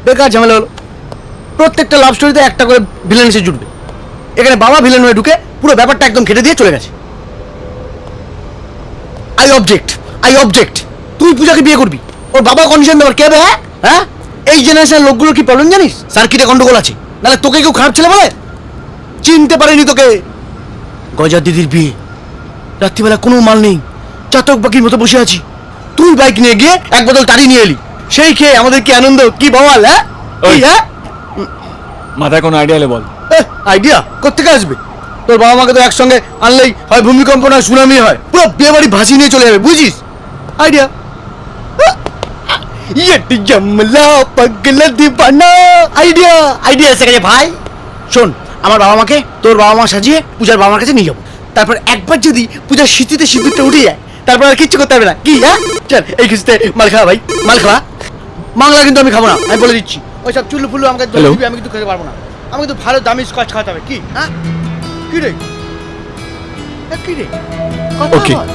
বেকার ঝামেলা হলো। প্রত্যেকটা লাভ স্টোরিতে একটা করে ভিলেন এসে জুটবে, এখানে বাবা ভিলেন হয়ে ঢুকে পুরো ব্যাপারটা একদম কেটে দিয়ে চলে গেছে। I object. তুই পূজাকে বিয়ে করবি, ওর বাবা কন্ডিশন দেওয়ার কে? হ্যাঁ, এই জেনারেশনের লোকগুলোর কি প্রবলেম জানিস? সার্কিটে গন্ডগোল আছে, নাহলে তোকে কেউ খারাপ ছেলে বলে? চিনতে পারেনি তোকে। গজার দিদির বিয়ে, রাত্রিবেলা কোনো মাল নেই, চাতক বাকির মতো বসে আছি, তুই বাইক নিয়ে গিয়ে এক বোতল তাড়ি নিয়ে এলি, সেই খেয়ে আমাদের কি আনন্দ, কি বল? হ্যাঁ হ্যাঁ, মাথায় কোনো আইডিয়া এলে বল। আইডিয়া কোত্থেকে আসবে? তোর বাবা মাকে তো একসঙ্গে আনলেই হয় ভূমিকম্প না সুনামি হয়, পুরো বিয়ে বাড়ি ভাসি নিয়ে চলে যাবে, বুঝিস? আইডিয়া আইডিয়া এসে গেছে ভাই। শোন, আমার বাবা মাকে তোর বাবা মা সাজিয়ে পূজার বাবার কাছে নিয়ে যাবো, তারপর একবার যদি পূজার স্মৃতিতে সিঁদুরটা উঠে যায়, তারপর আর কিচ্ছু করতে হবে না, কি? হ্যাঁ চল, এই খুশিতে মাল খাওয়া ভাই, মাল খাওয়া। বাংলা কিন্তু আমি খাবো না, আমি বলে দিচ্ছি। ওই সব চুল্লু ফুল্লু আমাকে দিবি, আমি কিন্তু খেতে পারবো না। আমাকে তো ভালো দামি স্কচ খাওয়াতে হবে, কি? হ্যাঁ কি রে, কি রে কথা বল।